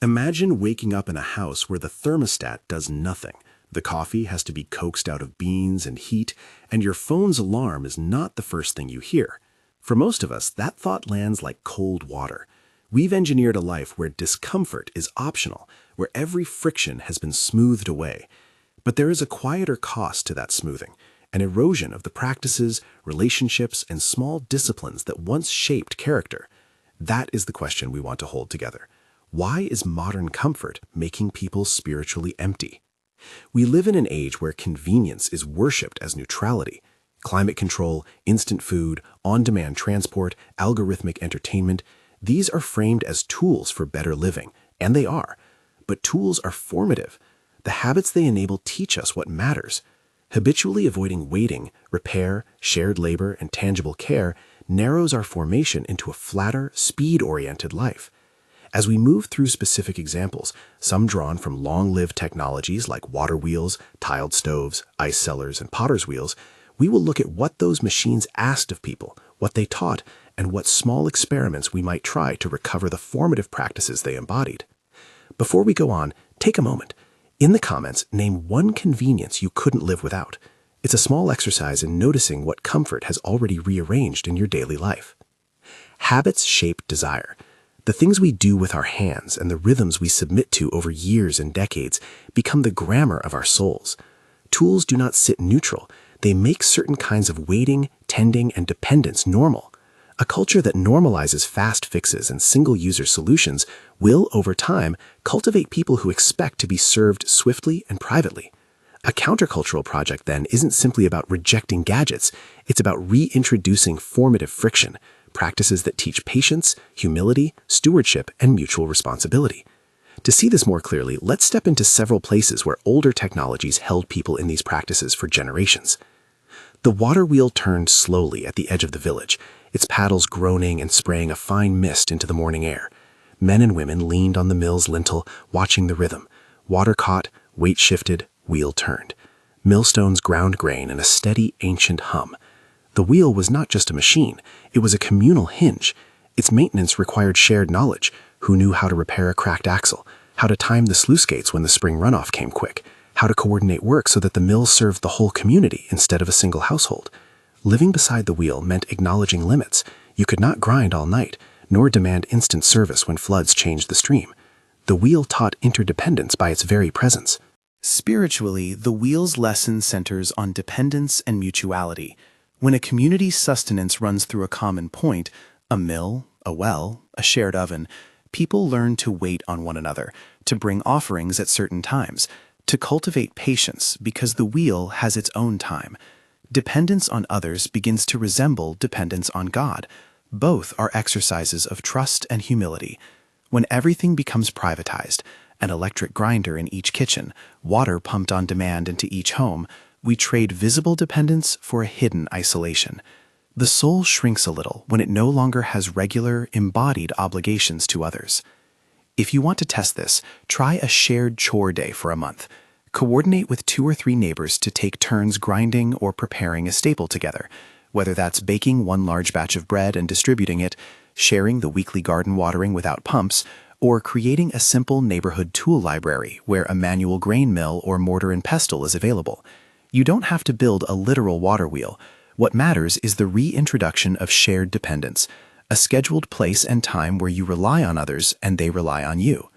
Imagine waking up in a house where the thermostat does nothing. The coffee has to be coaxed out of beans and heat, and your phone's alarm is not the first thing you hear. For most of us, that thought lands like cold water. We've engineered a life where discomfort is optional, where every friction has been smoothed away. But there is a quieter cost to that smoothing, an erosion of the practices, relationships, and small disciplines that once shaped character. That is the question we want to hold together. Why is modern comfort making people spiritually empty? We live in an age where convenience is worshipped as neutrality. Climate control, instant food, on-demand transport, algorithmic entertainment, these are framed as tools for better living, and they are. But tools are formative. The habits they enable teach us what matters. Habitually avoiding waiting, repair, shared labor, and tangible care narrows our formation into a flatter, speed-oriented life. As we move through specific examples, some drawn from long-lived technologies like water wheels, tiled stoves, ice cellars, and potter's wheels, we will look at what those machines asked of people, what they taught, and what small experiments we might try to recover the formative practices they embodied. Before we go on, take a moment. In the comments, name one convenience you couldn't live without. It's a small exercise in noticing what comfort has already rearranged in your daily life. Habits shape desire. The things we do with our hands and the rhythms we submit to over years and decades become the grammar of our souls. Tools do not sit neutral. They make certain kinds of waiting, tending, and dependence normal. A culture that normalizes fast fixes and single-user solutions will, over time, cultivate people who expect to be served swiftly and privately. A countercultural project, then, isn't simply about rejecting gadgets. It's about reintroducing formative friction, practices that teach patience, humility, stewardship, and mutual responsibility. To see this more clearly, let's step into several places where older technologies held people in these practices for generations. The water wheel turned slowly at the edge of the village, its paddles groaning and spraying a fine mist into the morning air. Men and women leaned on the mill's lintel, watching the rhythm. Water caught, weight shifted, wheel turned. Millstones ground grain in a steady, ancient hum. The wheel was not just a machine, it was a communal hinge. Its maintenance required shared knowledge. Who knew how to repair a cracked axle, how to time the sluice gates when the spring runoff came quick, how to coordinate work so that the mill served the whole community instead of a single household. Living beside the wheel meant acknowledging limits. You could not grind all night, nor demand instant service when floods changed the stream. The wheel taught interdependence by its very presence. Spiritually, the wheel's lesson centers on dependence and mutuality. When a community's sustenance runs through a common point, a mill, a well, a shared oven, people learn to wait on one another, to bring offerings at certain times, to cultivate patience because the wheel has its own time. Dependence on others begins to resemble dependence on God. Both are exercises of trust and humility. When everything becomes privatized, an electric grinder in each kitchen, water pumped on demand into each home, we trade visible dependence for a hidden isolation. The soul shrinks a little when it no longer has regular, embodied obligations to others. If you want to test this, try a shared chore day for a month. Coordinate with 2 or 3 neighbors to take turns grinding or preparing a staple together, whether that's baking one large batch of bread and distributing it, sharing the weekly garden watering without pumps, or creating a simple neighborhood tool library where a manual grain mill or mortar and pestle is available. You don't have to build a literal water wheel. What matters is the reintroduction of shared dependence, a scheduled place and time where you rely on others and they rely on you.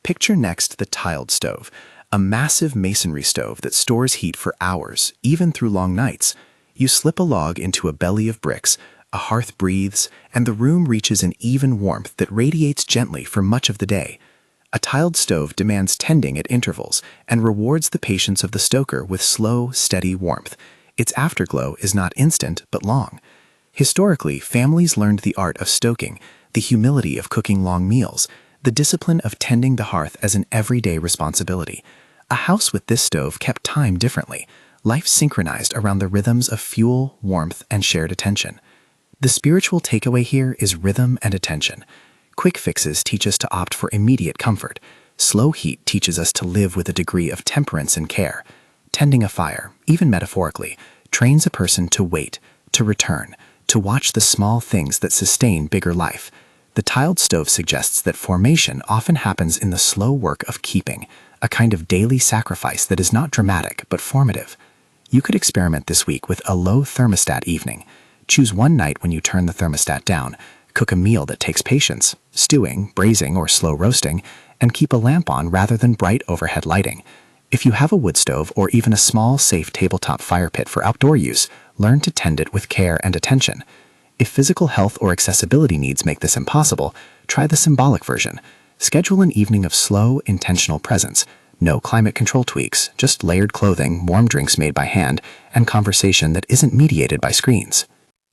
Picture next the tiled stove, a massive masonry stove that stores heat for hours, even through long nights. You slip a log into a belly of bricks, a hearth breathes, and the room reaches an even warmth that radiates gently for much of the day. A tiled stove demands tending at intervals and rewards the patience of the stoker with slow, steady warmth. Its afterglow is not instant, but long. Historically, families learned the art of stoking, the humility of cooking long meals, the discipline of tending the hearth as an everyday responsibility. A house with this stove kept time differently, life synchronized around the rhythms of fuel, warmth, and shared attention. The spiritual takeaway here is rhythm and attention. Quick fixes teach us to opt for immediate comfort. Slow heat teaches us to live with a degree of temperance and care. Tending a fire, even metaphorically, trains a person to wait, to return, to watch the small things that sustain bigger life. The tiled stove suggests that formation often happens in the slow work of keeping, a kind of daily sacrifice that is not dramatic but formative. You could experiment this week with a low thermostat evening. Choose one night when you turn the thermostat down, cook a meal that takes patience, stewing, braising, or slow roasting, and keep a lamp on rather than bright overhead lighting. If you have a wood stove or even a small, safe tabletop fire pit for outdoor use, learn to tend it with care and attention. If physical health or accessibility needs make this impossible, try the symbolic version. Schedule an evening of slow, intentional presence. No climate control tweaks, just layered clothing, warm drinks made by hand, and conversation that isn't mediated by screens.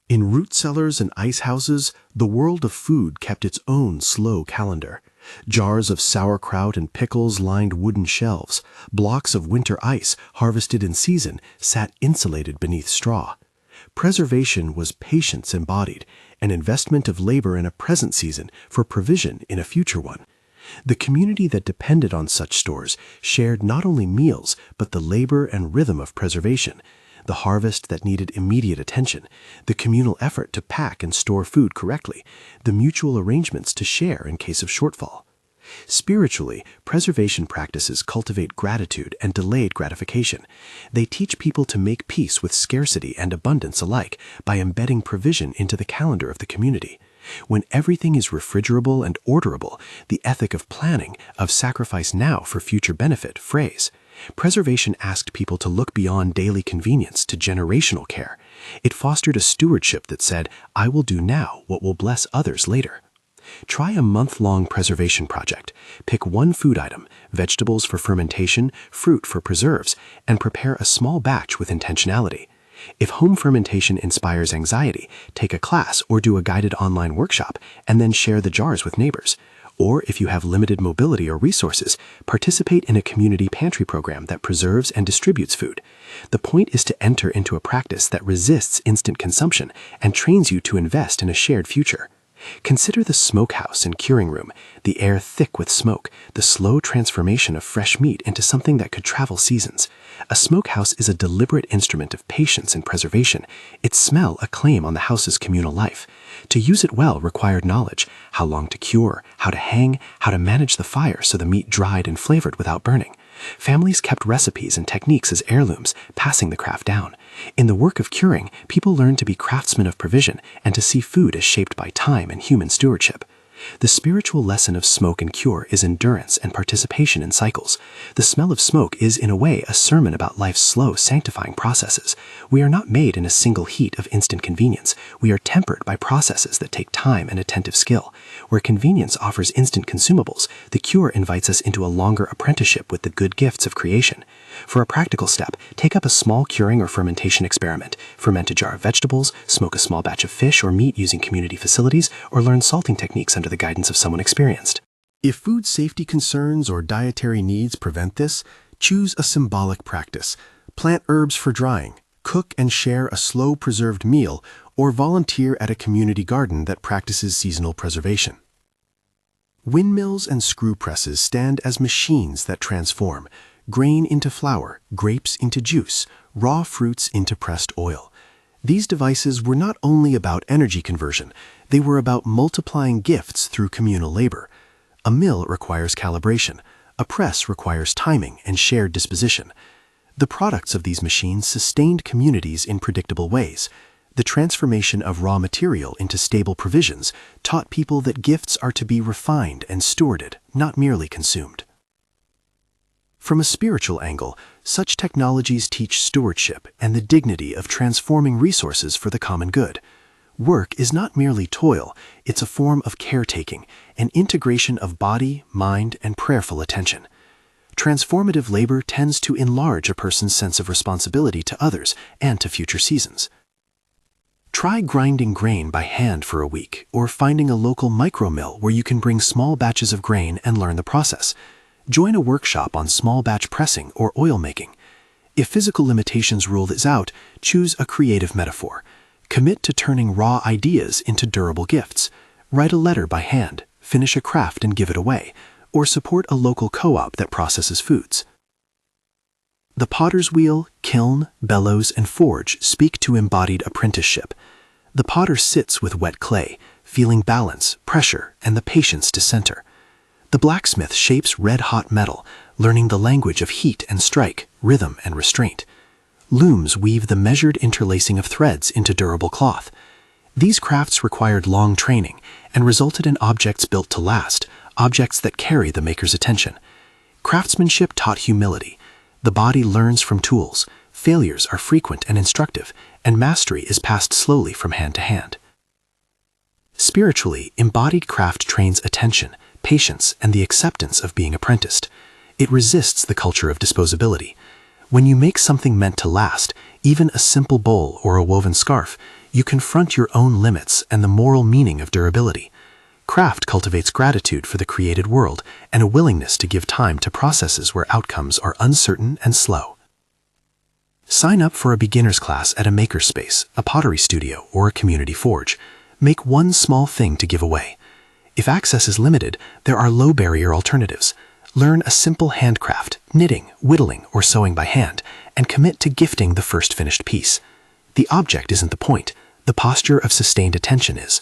In root cellars and ice houses, the world of food kept its own slow calendar. Jars of sauerkraut and pickles lined wooden shelves. Blocks of winter ice, harvested in season, sat insulated beneath straw. Preservation was patience embodied, an investment of labor in a present season for provision in a future one. The community that depended on such stores shared not only meals, but the labor and rhythm of preservation, the harvest that needed immediate attention, the communal effort to pack and store food correctly, the mutual arrangements to share in case of shortfall. Spiritually, preservation practices cultivate gratitude and delayed gratification. They teach people to make peace with scarcity and abundance alike by embedding provision into the calendar of the community. When everything is refrigerable and orderable, the ethic of planning, of sacrifice now for future benefit, phrase. Preservation asked people to look beyond daily convenience to generational care. It fostered a stewardship that said, I will do now what will bless others later. Try a month-long preservation project. Pick one food item, vegetables for fermentation, fruit for preserves, and prepare a small batch with intentionality. If home fermentation inspires anxiety, take a class or do a guided online workshop and then share the jars with neighbors. Or if you have limited mobility or resources, participate in a community pantry program that preserves and distributes food. The point is to enter into a practice that resists instant consumption and trains you to invest in a shared future. Consider the smokehouse and curing room, the air thick with smoke, the slow transformation of fresh meat into something that could travel seasons. A smokehouse is a deliberate instrument of patience and preservation, its smell a claim on the house's communal life. To use it well required knowledge, how long to cure, how to hang, how to manage the fire so the meat dried and flavored without burning. Families kept recipes and techniques as heirlooms, passing the craft down. In the work of curing, people learned to be craftsmen of provision and to see food as shaped by time and human stewardship. The spiritual lesson of smoke and cure is endurance and participation in cycles. The smell of smoke is, in a way, a sermon about life's slow, sanctifying processes. We are not made in a single heat of instant convenience. We are tempered by processes that take time and attentive skill. Where convenience offers instant consumables, the cure invites us into a longer apprenticeship with the good gifts of creation. For a practical step, take up a small curing or fermentation experiment. Ferment a jar of vegetables, smoke a small batch of fish or meat using community facilities, or learn salting techniques under the guidance of someone experienced. If food safety concerns or dietary needs prevent this, choose a symbolic practice. Plant herbs for drying, cook and share a slow preserved meal, or volunteer at a community garden that practices seasonal preservation. Windmills and screw presses stand as machines that transform grain into flour, grapes into juice, raw fruits into pressed oil. These devices were not only about energy conversion, they were about multiplying gifts through communal labor. A mill requires calibration, a press requires timing and shared disposition. The products of these machines sustained communities in predictable ways. The transformation of raw material into stable provisions taught people that gifts are to be refined and stewarded, not merely consumed. From a spiritual angle, such technologies teach stewardship and the dignity of transforming resources for the common good. Work is not merely toil, it's a form of caretaking, an integration of body, mind, and prayerful attention. Transformative labor tends to enlarge a person's sense of responsibility to others and to future seasons. Try grinding grain by hand for a week, or finding a local micromill where you can bring small batches of grain and learn the process. Join a workshop on small batch pressing or oil making. If physical limitations rule this out, choose a creative metaphor. Commit to turning raw ideas into durable gifts. Write a letter by hand, finish a craft and give it away, or support a local co-op that processes foods. The potter's wheel, kiln, bellows, and forge speak to embodied apprenticeship. The potter sits with wet clay, feeling balance, pressure, and the patience to center. The blacksmith shapes red-hot metal, learning the language of heat and strike, rhythm and restraint. Looms weave the measured interlacing of threads into durable cloth. These crafts required long training and resulted in objects built to last, objects that carry the maker's attention. Craftsmanship taught humility. The body learns from tools, failures are frequent and instructive, and mastery is passed slowly from hand to hand. Spiritually, embodied craft trains attention, patience, and the acceptance of being apprenticed. It resists the culture of disposability. When you make something meant to last, even a simple bowl or a woven scarf, you confront your own limits and the moral meaning of durability. Craft cultivates gratitude for the created world and a willingness to give time to processes where outcomes are uncertain and slow. Sign up for a beginner's class at a makerspace, a pottery studio, or a community forge. Make one small thing to give away. If access is limited, there are low-barrier alternatives. Learn a simple handcraft, knitting, whittling, or sewing by hand, and commit to gifting the first finished piece. The object isn't the point. The posture of sustained attention is.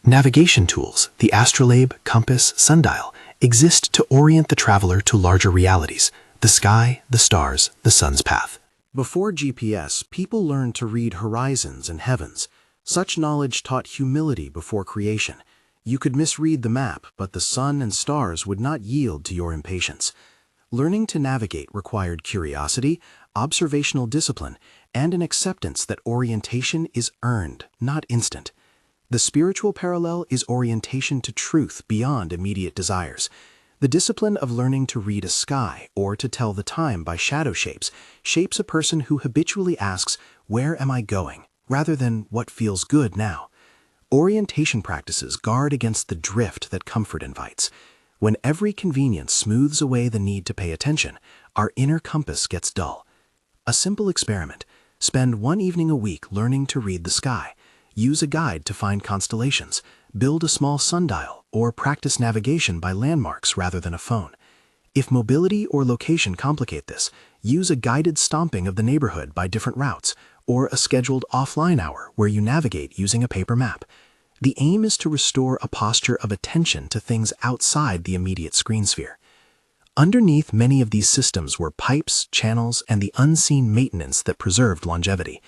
Navigation tools, the astrolabe, compass, sundial, exist to orient the traveler to larger realities, the sky, the stars, the sun's path. Before GPS, people learned to read horizons and heavens. Such knowledge taught humility before creation. You could misread the map, but the sun and stars would not yield to your impatience. Learning to navigate required curiosity, observational discipline, and an acceptance that orientation is earned, not instant. The spiritual parallel is orientation to truth beyond immediate desires. The discipline of learning to read a sky or to tell the time by shadow shapes a person who habitually asks, "Where am I going?" rather than "What feels good now?" Orientation practices guard against the drift that comfort invites. When every convenience smooths away the need to pay attention, our inner compass gets dull. A simple experiment. Spend one evening a week learning to read the sky. Use a guide to find constellations. Build a small sundial, or practice navigation by landmarks rather than a phone. If mobility or location complicate this, use a guided stomping of the neighborhood by different routes, or a scheduled offline hour where you navigate using a paper map. The aim is to restore a posture of attention to things outside the immediate screen sphere. Underneath many of these systems were pipes, channels, and the unseen maintenance that preserved longevity.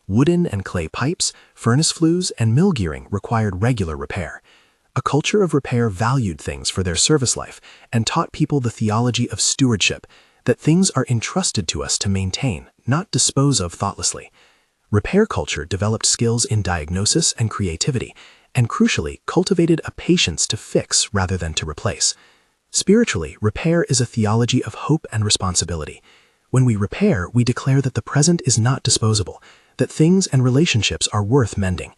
Wooden and clay pipes, furnace flues, and mill gearing required regular repair. A culture of repair valued things for their service life and taught people the theology of stewardship, that things are entrusted to us to maintain, not dispose of thoughtlessly. Repair culture developed skills in diagnosis and creativity, and crucially, cultivated a patience to fix rather than to replace. Spiritually, repair is a theology of hope and responsibility. When we repair, we declare that the present is not disposable, that things and relationships are worth mending.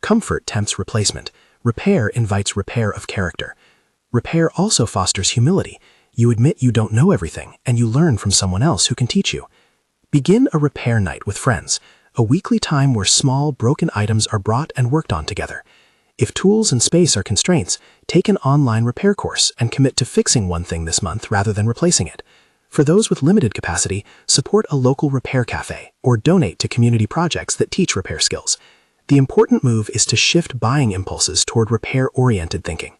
Comfort tempts replacement. Repair invites repair of character. Repair also fosters humility. You admit you don't know everything, and you learn from someone else who can teach you. Begin a repair night with friends, a weekly time where small, broken items are brought and worked on together. If tools and space are constraints, take an online repair course and commit to fixing one thing this month rather than replacing it. For those with limited capacity, support a local repair cafe or donate to community projects that teach repair skills. The important move is to shift buying impulses toward repair-oriented thinking.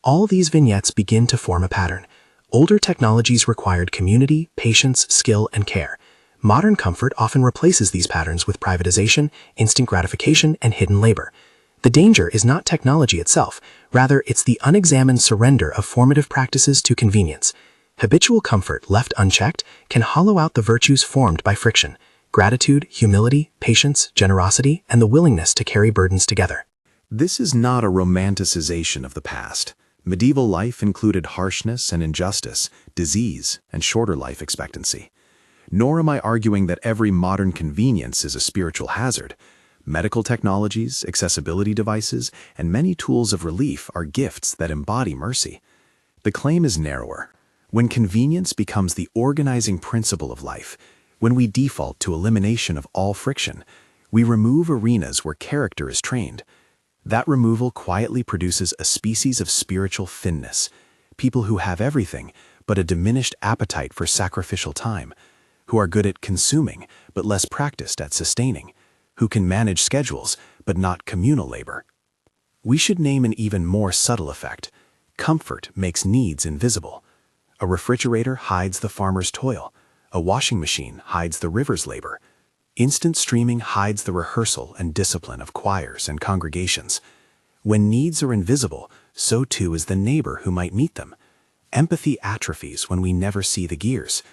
All these vignettes begin to form a pattern. Older technologies required community, patience, skill, and care. Modern comfort often replaces these patterns with privatization, instant gratification, and hidden labor. The danger is not technology itself, rather it's the unexamined surrender of formative practices to convenience. Habitual comfort, left unchecked, can hollow out the virtues formed by friction: gratitude, humility, patience, generosity, and the willingness to carry burdens together. This is not a romanticization of the past. Medieval life included harshness and injustice, disease, and shorter life expectancy. Nor am I arguing that every modern convenience is a spiritual hazard. Medical technologies, accessibility devices, and many tools of relief are gifts that embody mercy. The claim is narrower. When convenience becomes the organizing principle of life, when we default to elimination of all friction, we remove arenas where character is trained. That removal quietly produces a species of spiritual thinness, people who have everything but a diminished appetite for sacrificial time, who are good at consuming but less practiced at sustaining, who can manage schedules but not communal labor. We should name an even more subtle effect. Comfort makes needs invisible. A refrigerator hides the farmer's toil. A washing machine hides the river's labor. Instant streaming hides the rehearsal and discipline of choirs and congregations. When needs are invisible, so too is the neighbor who might meet them. Empathy atrophies when we never see the gears.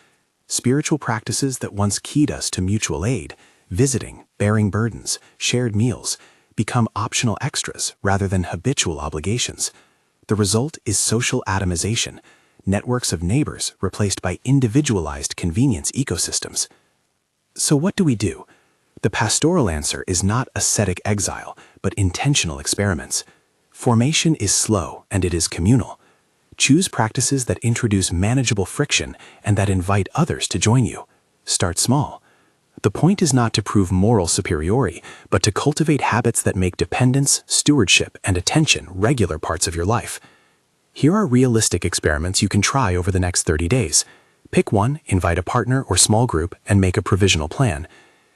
Spiritual practices that once keyed us to mutual aid, visiting, bearing burdens, shared meals, become optional extras rather than habitual obligations. The result is social atomization, networks of neighbors replaced by individualized convenience ecosystems. So what do we do? The pastoral answer is not ascetic exile, but intentional experiments. Formation is slow and it is communal. Choose practices that introduce manageable friction and that invite others to join you. Start small. The point is not to prove moral superiority, but to cultivate habits that make dependence, stewardship, and attention regular parts of your life. Here are realistic experiments you can try over the next 30 days. Pick one, invite a partner or small group, and make a provisional plan.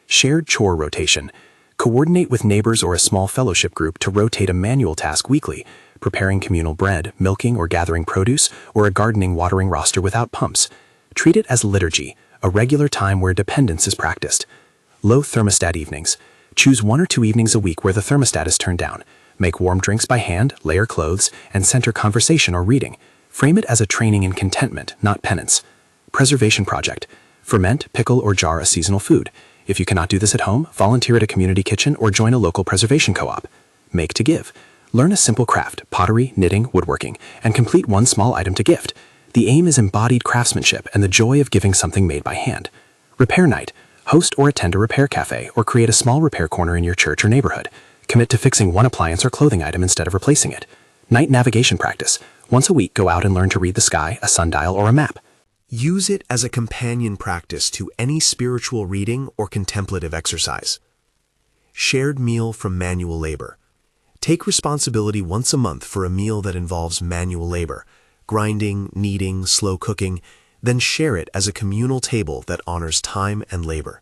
Shared chore rotation. Coordinate with neighbors or a small fellowship group to rotate a manual task weekly, preparing communal bread, milking or gathering produce, or a gardening watering roster without pumps. Treat it as liturgy, a regular time where dependence is practiced. Low thermostat evenings. Choose 1 or 2 evenings a week where the thermostat is turned down. Make warm drinks by hand, layer clothes, and center conversation or reading. Frame it as a training in contentment, not penance. Preservation project. Ferment, pickle, or jar a seasonal food. If you cannot do this at home, volunteer at a community kitchen or join a local preservation co-op. Make to give. Learn a simple craft, pottery, knitting, woodworking, and complete one small item to gift. The aim is embodied craftsmanship and the joy of giving something made by hand. Repair night. Host or attend a repair cafe or create a small repair corner in your church or neighborhood. Commit to fixing one appliance or clothing item instead of replacing it. Night navigation practice. Once a week, go out and learn to read the sky, a sundial, or a map. Use it as a companion practice to any spiritual reading or contemplative exercise. Shared meal from manual labor. Take responsibility once a month for a meal that involves manual labor, grinding, kneading, slow cooking, then share it as a communal table that honors time and labor.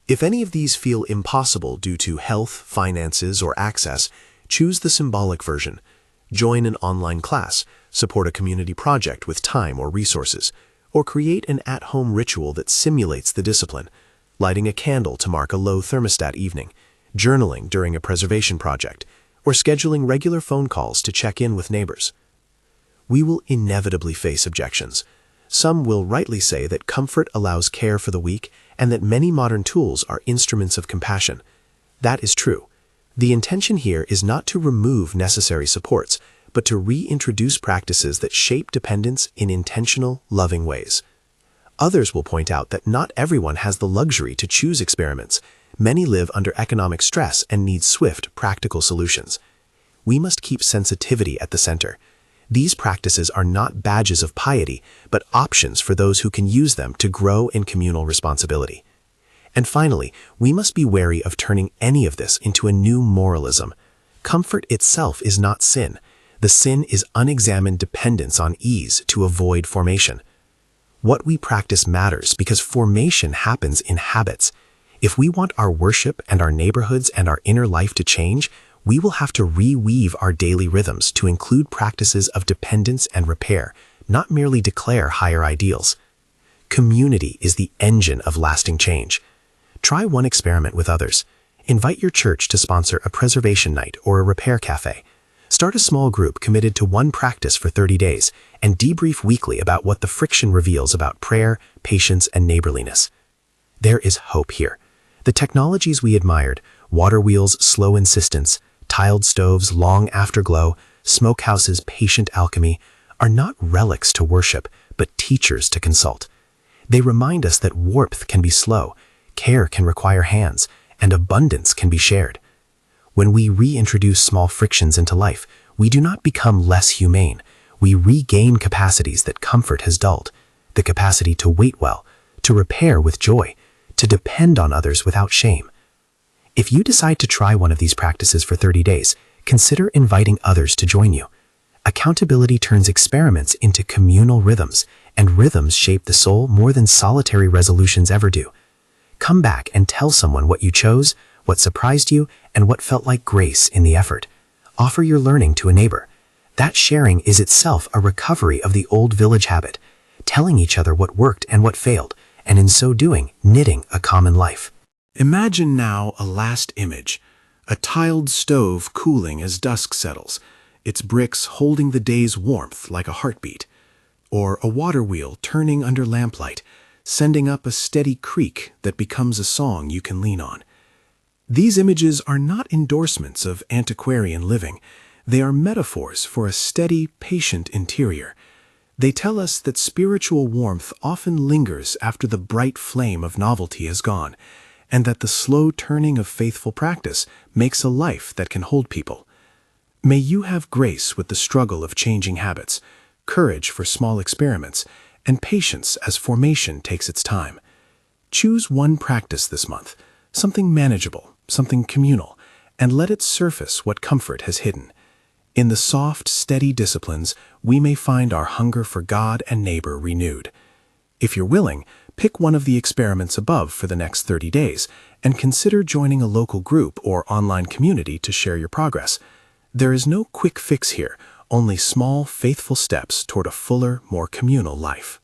If any of these feel impossible due to health, finances, or access, choose the symbolic version. Join an online class, support a community project with time or resources, or create an at-home ritual that simulates the discipline, lighting a candle to mark a low thermostat evening, journaling during a preservation project, or scheduling regular phone calls to check in with neighbors. We will inevitably face objections. Some will rightly say that comfort allows care for the weak and that many modern tools are instruments of compassion. That is true. The intention here is not to remove necessary supports, but to reintroduce practices that shape dependence in intentional, loving ways. Others will point out that not everyone has the luxury to choose experiments. Many live under economic stress and need swift, practical solutions. We must keep sensitivity at the center. These practices are not badges of piety, but options for those who can use them to grow in communal responsibility. And finally, we must be wary of turning any of this into a new moralism. Comfort itself is not sin. The sin is unexamined dependence on ease to avoid formation. What we practice matters because formation happens in habits. If we want our worship and our neighborhoods and our inner life to change, we will have to reweave our daily rhythms to include practices of dependence and repair, not merely declare higher ideals. Community is the engine of lasting change. Try one experiment with others. Invite your church to sponsor a preservation night or a repair cafe. Start a small group committed to one practice for 30 days and debrief weekly about what the friction reveals about prayer, patience, and neighborliness. There is hope here. The technologies we admired, water wheels' slow insistence, tiled stoves' long afterglow, smokehouses' patient alchemy, are not relics to worship, but teachers to consult. They remind us that warmth can be slow, care can require hands, and abundance can be shared. When we reintroduce small frictions into life, we do not become less humane. We regain capacities that comfort has dulled, the capacity to wait well, to repair with joy, to depend on others without shame. If you decide to try one of these practices for 30 days, consider inviting others to join you. Accountability turns experiments into communal rhythms, and rhythms shape the soul more than solitary resolutions ever do. Come back and tell someone what you chose, what surprised you, and what felt like grace in the effort. Offer your learning to a neighbor. That sharing is itself a recovery of the old village habit, telling each other what worked and what failed, and in so doing, knitting a common life. Imagine now a last image, a tiled stove cooling as dusk settles, its bricks holding the day's warmth like a heartbeat, or a water wheel turning under lamplight, sending up a steady creak that becomes a song you can lean on. These images are not endorsements of antiquarian living. They are metaphors for a steady, patient interior. They tell us that spiritual warmth often lingers after the bright flame of novelty is gone, and that the slow turning of faithful practice makes a life that can hold people. May you have grace with the struggle of changing habits, courage for small experiments, and patience as formation takes its time. Choose one practice this month, something manageable, something communal, and let it surface what comfort has hidden. In the soft, steady disciplines, we may find our hunger for God and neighbor renewed. If you're willing, pick one of the experiments above for the next 30 days and consider joining a local group or online community to share your progress. There is no quick fix here, only small, faithful steps toward a fuller, more communal life.